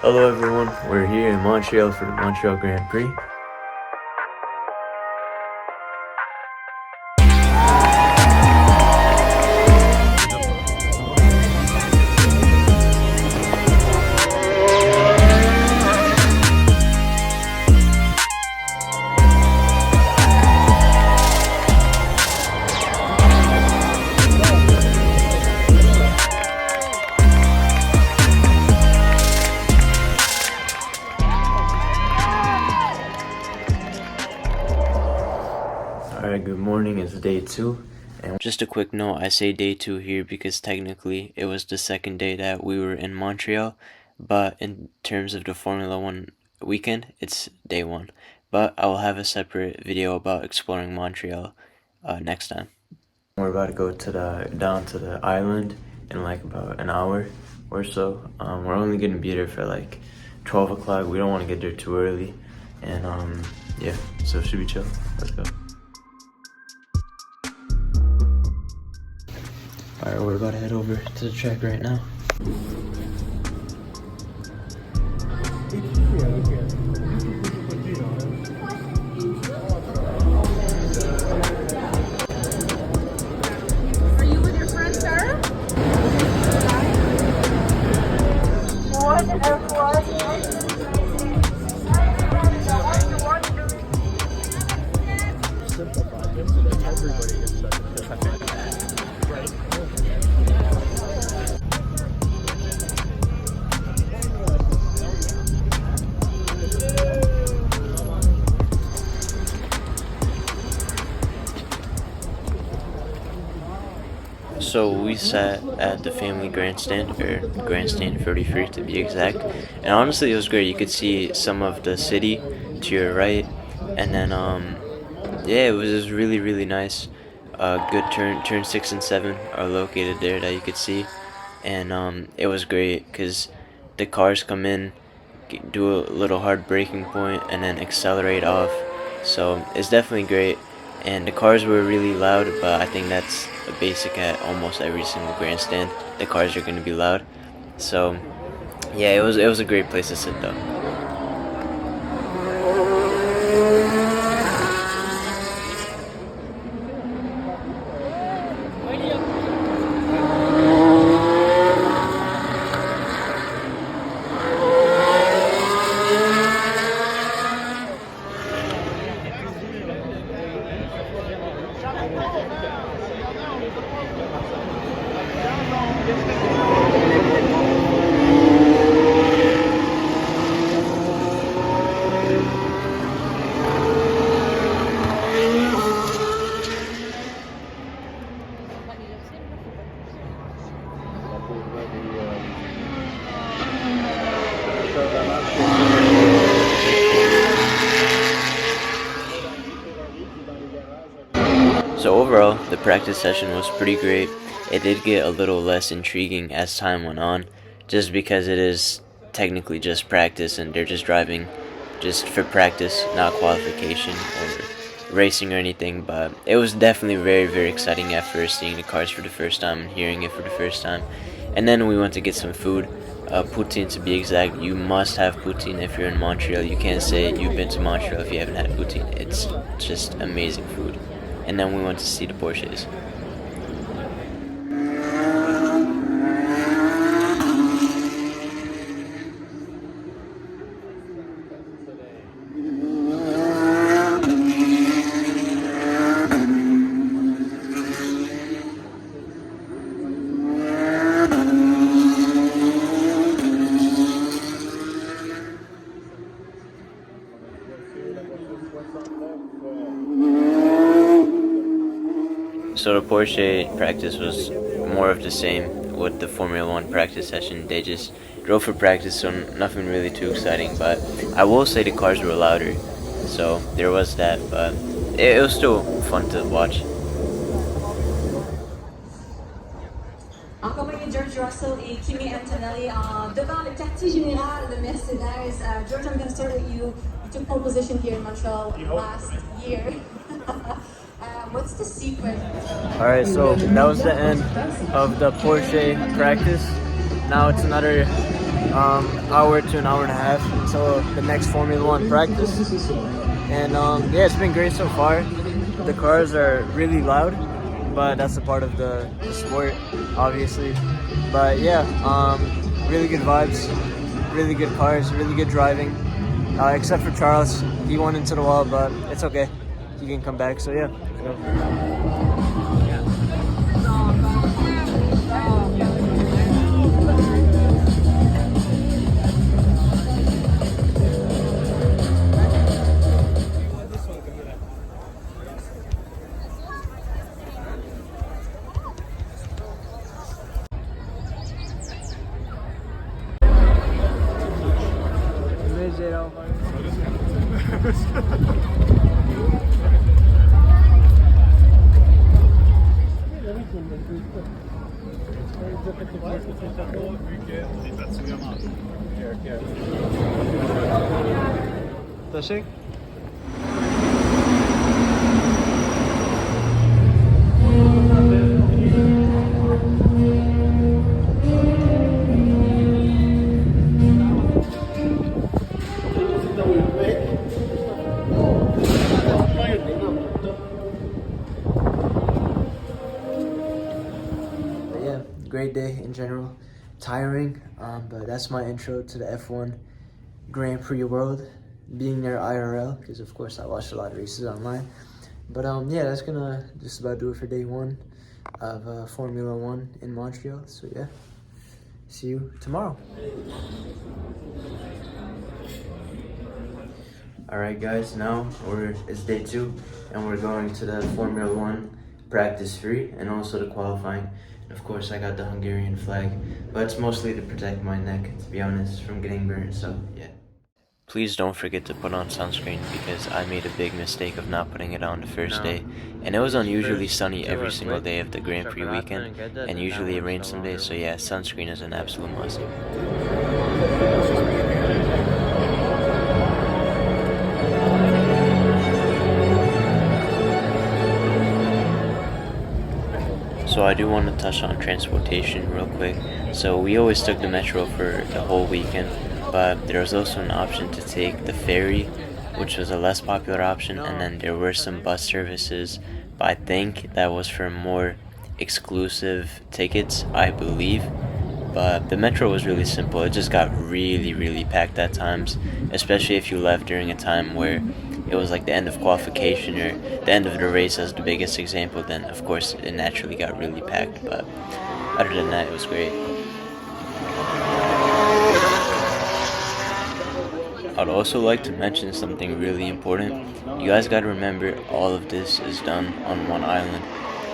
Hello everyone, we're here in Montreal for the Montreal Grand Prix. Alright, good morning, it's day 2. And just a quick note, I say day 2 here because technically it was the second day that we were in Montreal, but in terms of the Formula 1 weekend, it's day 1. But I will have a separate video about exploring Montreal next time. We're about to go down to the island in like about an hour or so. We're only going to be there for like 12 o'clock. We don't want to get there too early. And yeah, so should we chill? Let's go. Alright, we're about to head over to the track right now. Are you with your friend, sir? So we sat at the family grandstand, or grandstand 33 to be exact, and honestly it was great. You could see some of the city to your right, and then yeah, it was really nice. Good turn 6 and 7 are located there that you could see, and it was great because the cars come in, do a little hard braking point, and then accelerate off. So it's definitely great. And the cars were really loud, but I think that's a basic at almost every single grandstand. The cars are going to be loud. So yeah, it was a great place to sit though. So overall, the practice session was pretty great. It did get a little less intriguing as time went on, just because it is technically just practice and they're just driving just for practice, not qualification or racing or anything. But it was definitely very exciting at first, seeing the cars for the first time and hearing it for the first time. And then we went to get some food, poutine to be exact. You must have poutine if you're in Montreal. You can't say you've been to Montreal if you haven't had poutine. It's just amazing food. And then we went to see the Porsches. So the Porsche practice was more of the same with the Formula 1 practice session. They just drove for practice, so nothing really too exciting. But I will say the cars were louder, so there was that. But it was still fun to watch. Accompagné George Russell et Kimi Antonelli devant le quartier général de Mercedes. George, I'm going to start with you. You took pole position here in Montreal last year. What's the secret? Alright, so that was the end of the Porsche practice. Now it's another hour to an hour and a half until the next Formula One practice. And yeah, it's been great so far. The cars are really loud, but that's a part of the sport, obviously. But yeah, really good vibes, really good cars, really good driving. Except for Charles, he went into the wall, but it's okay. He can come back. So yeah. Taşık. Yeah, great day in general. Tiring, but that's my intro to the F1 Grand Prix world, being there IRL, because of course I watched a lot of races online. But yeah, that's gonna just about do it for day one of Formula One in Montreal. So yeah, see you tomorrow. Alright guys, now it's day 2 and we're going to the Formula One practice 3 and also the qualifying. And of course I got the Hungarian flag, but it's mostly to protect my neck, to be honest, from getting burnt, so yeah. Please don't forget to put on sunscreen because I made a big mistake of not putting it on the first day. And it was unusually sunny every single day of the Grand Prix weekend, and usually it rains some days, so yeah, sunscreen is an absolute must. So I do want to touch on transportation real quick. So we always took the metro for the whole weekend, but there was also an option to take the ferry, which was a less popular option, and then there were some bus services, but I think that was for more exclusive tickets, I believe. But the metro was really simple. It just got really packed at times, especially if you left during a time where it was like the end of qualification or the end of the race as the biggest example, then of course it naturally got really packed. But other than that, it was great. I'd also like to mention something really important. You guys gotta remember, all of this is done on one island.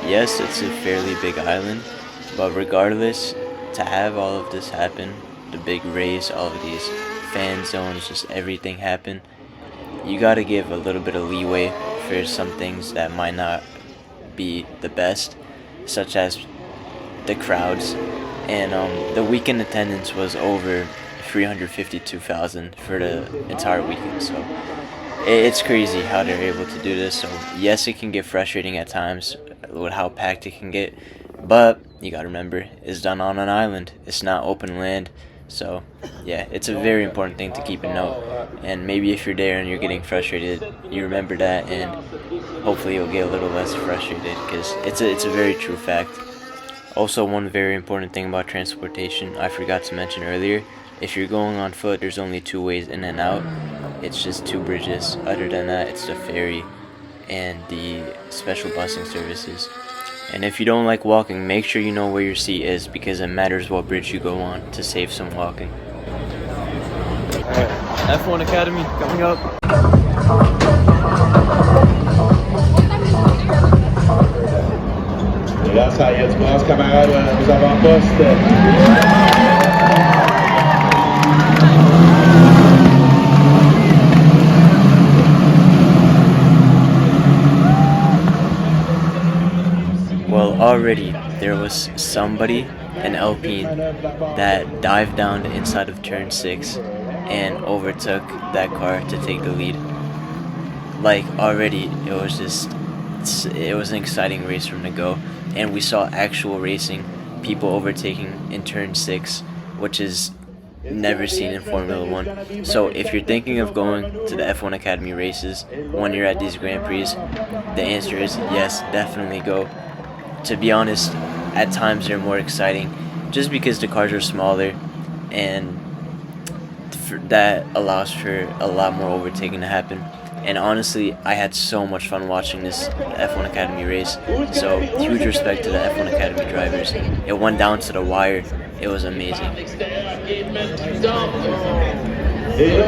Yes, it's a fairly big island, but regardless, to have all of this happen, the big race, all of these fan zones, just everything happen, you gotta give a little bit of leeway for some things that might not be the best, such as the crowds. And the weekend attendance was over 352,000 for the entire weekend, so it's crazy how they're able to do this. So yes, it can get frustrating at times with how packed it can get, but you gotta remember, it's done on an island, it's not open land. So yeah, it's a very important thing to keep in note, and maybe if you're there and you're getting frustrated, you remember that, and hopefully you'll get a little less frustrated, because it's a very true fact. Also, one very important thing about transportation I forgot to mention earlier: if you're going on foot, there's only 2 ways in and out. It's just 2 bridges. Other than that, it's the ferry and the special busing services. And if you don't like walking, make sure you know where your seat is, because it matters what bridge you go on to save some walking. Alright, F1 Academy coming up. Et là, ça y est, tu commences, camarades, aux avant-postes. Well, already there was somebody, an Alpine, that dived down the inside of turn 6 and overtook that car to take the lead. Like, already it was an exciting race from the go, and we saw actual racing, people overtaking in turn 6, which is never seen in Formula One. So if you're thinking of going to the F1 Academy races when you're at these Grand Prix, the answer is yes, definitely go. To be honest, at times they're more exciting just because the cars are smaller, and that allows for a lot more overtaking to happen. And honestly, I had so much fun watching this F1 Academy race. So huge respect to the F1 Academy drivers. It went down to the wire. It was amazing. Et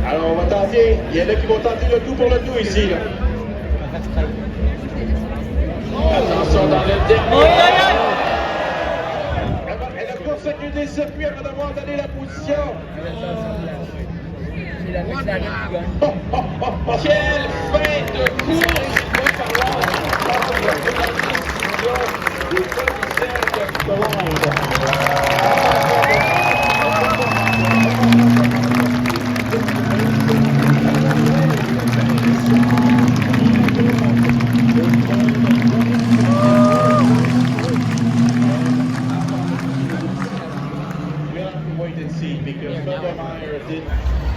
alors on va tenter, il y en a qui vont tenter le tout pour le tout ici. Là. Attention dans le dernier. Elle a court-circuité des circuits avant d'avoir donné la position. Quelle fin de course! Il va falloir la décision du commissaire de commande.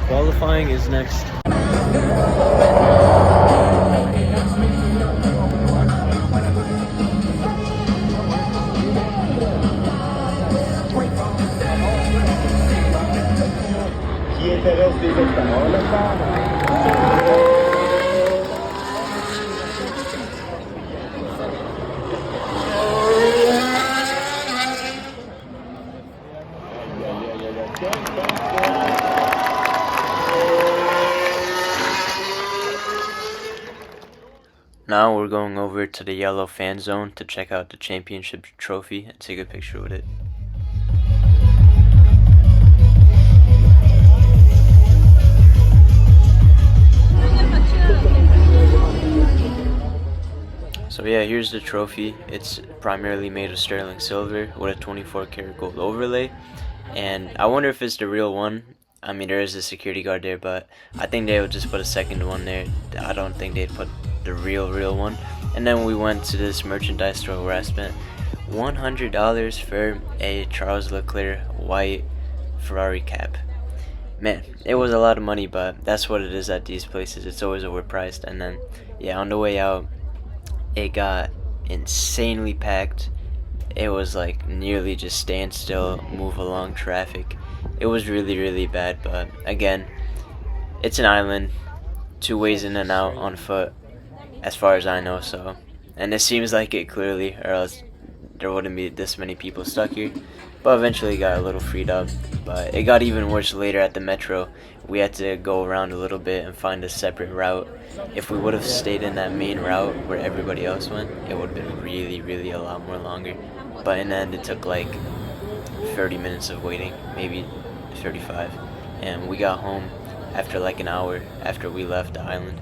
Qualifying is next. Qui intéresse les Now we're going over to the yellow fan zone to check out the championship trophy and take a picture with it. So yeah, here's the trophy. It's primarily made of sterling silver with a 24 karat gold overlay. And I wonder if it's the real one. I mean, there is a security guard there, but I think they would just put a second one there. I don't think they'd put the real one. And then we went to this merchandise store where I spent $100 for a Charles Leclerc white Ferrari cap. Man, it was a lot of money, but that's what it is at these places. It's always overpriced. And then, yeah, on the way out, it got insanely packed. It was like nearly just stand still, move along traffic. It was really bad, but again, it's an island, 2 ways in and out on foot, as far as I know. So, and it seems like it clearly, or else there wouldn't be this many people stuck here. But eventually got a little freed up. But it got even worse later at the metro. We had to go around a little bit and find a separate route. If we would have stayed in that main route where everybody else went, it would have been really a lot more longer. But in the end, it took like 30 minutes of waiting, maybe 35. And we got home after like an hour after we left the island.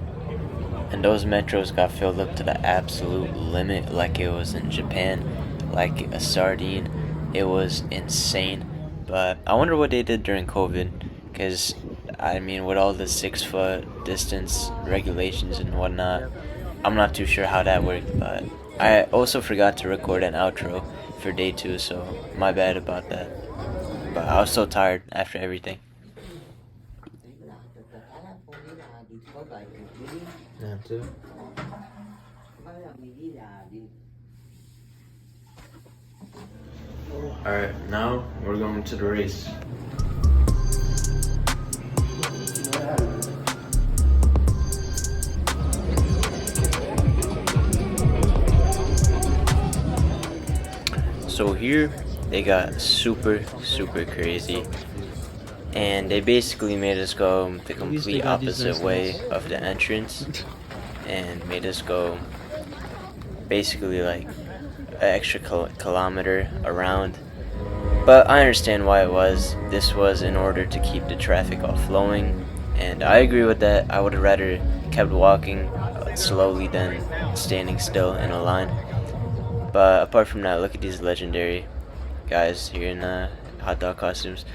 And those metros got filled up to the absolute limit, like it was in Japan, like a sardine. It was insane. But I wonder what they did during COVID, because I mean, with all the 6 foot distance regulations and whatnot, I'm not too sure how that worked. But I also forgot to record an outro for day 2, so my bad about that. But I was so tired after everything. Yeah, too. Alright, now we're going to the race. So here they got super crazy, and they basically made us go the complete opposite way of the entrance and made us go basically like an extra kilometer around. But I understand why it was. This was in order to keep the traffic off flowing, and I agree with that. I would have rather kept walking slowly than standing still in a line. But apart from that, look at these legendary guys here in hot dog costumes.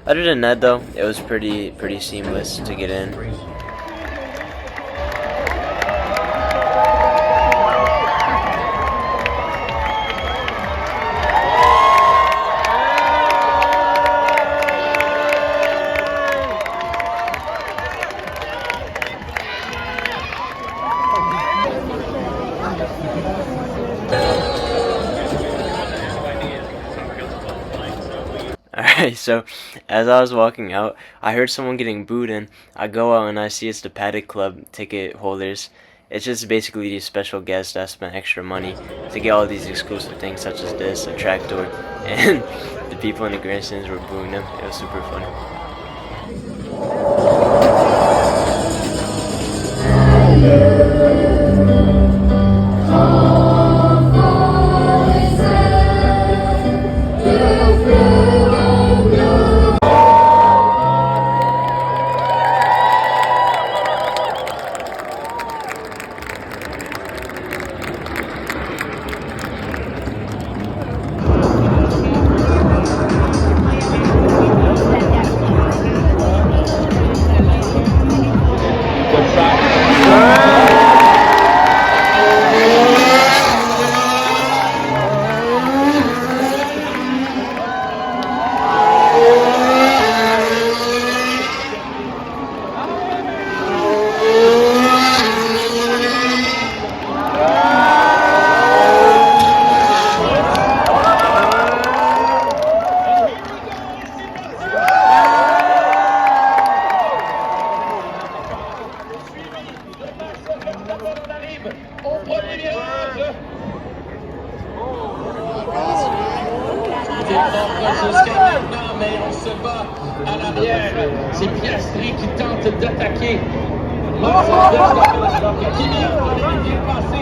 Other than that though, it was pretty seamless to get in. So as I was walking out, I heard someone getting booed, and I go out and I see it's the Paddock Club ticket holders. It's just basically these special guests that spent extra money to get all these exclusive things such as this, a tractor, and the people in the grandstands were booing them. It was super funny. Jusqu'à maintenant, mais on se bat à l'arrière. C'est Piastri qui tente d'attaquer. Kimi Antonelli qui est passé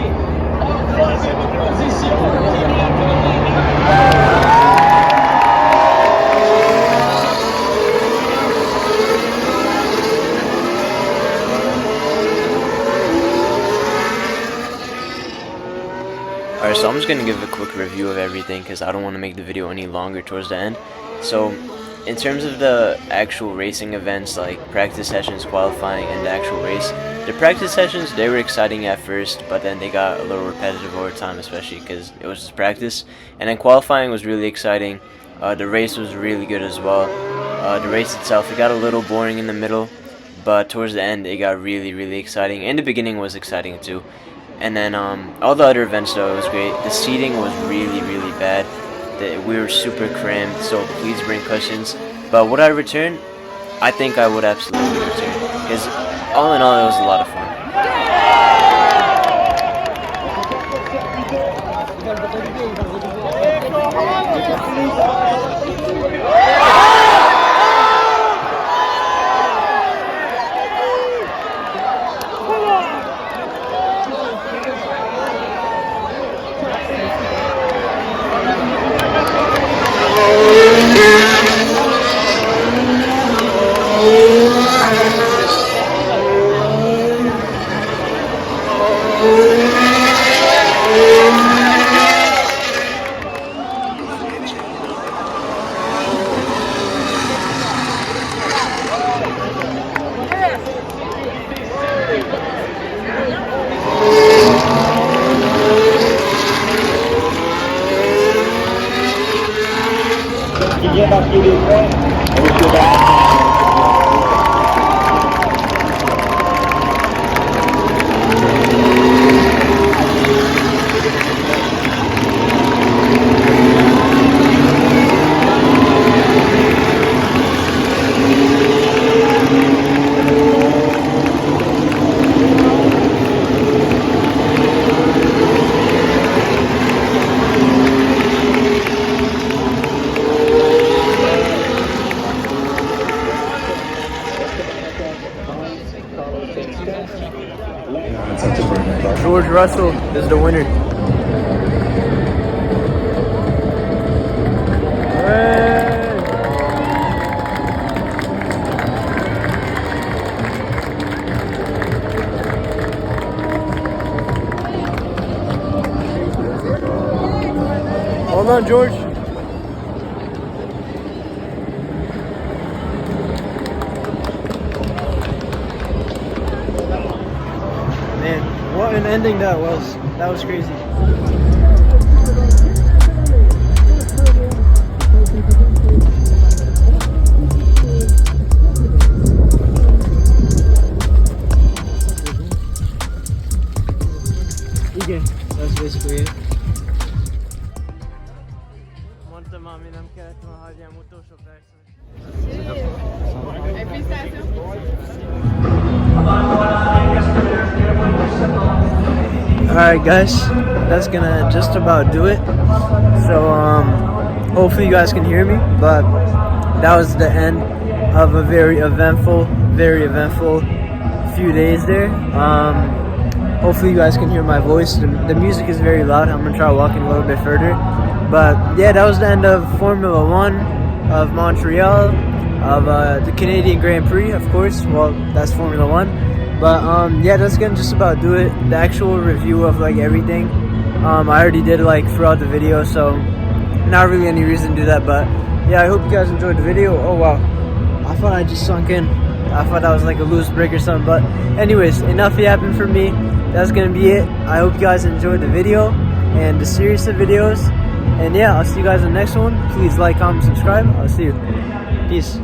en troisième position. Kimi Antonelli. Alright, so I'm just going to give a quick review of everything because I don't want to make the video any longer towards the end. So, in terms of the actual racing events, like practice sessions, qualifying, and the actual race, the practice sessions, they were exciting at first, but then they got a little repetitive over time, especially because it was just practice. And then qualifying was really exciting. The race was really good as well. The race itself, it got a little boring in the middle, but towards the end, it got really, really exciting. And the beginning was exciting too. And then all the other events, though, it was great. The seating was really, really bad. We were super crammed, so please bring cushions. But would I return? I think I would absolutely return. Because all in all, it was a lot of fun. Qui vient marquer les points, George Russell is the winner. Hold on, George. Man, what an ending that was. That was crazy. Okay, that's basically it. Mondtam, ami nem kellett volna hagyjam utolsó percben. Alright guys, that's gonna just about do it. So hopefully you guys can hear me, but that was the end of a very eventful few days there. Hopefully you guys can hear my voice. The music is very loud. I'm gonna try walking a little bit further. But yeah, that was the end of Formula One of Montreal, of the Canadian Grand Prix, of course. Well, that's Formula One. But yeah, that's gonna just about do it. The actual review of like everything, I already did like throughout the video, so not really any reason to do that. But yeah, I hope you guys enjoyed the video. Oh wow, I thought I just sunk in. I thought that was like a loose brick or something. But anyways, enough yapping from me. That's gonna be it. I hope you guys enjoyed the video and the series of videos. And yeah, I'll see you guys in the next one. Please like, comment, subscribe. I'll see you. Peace.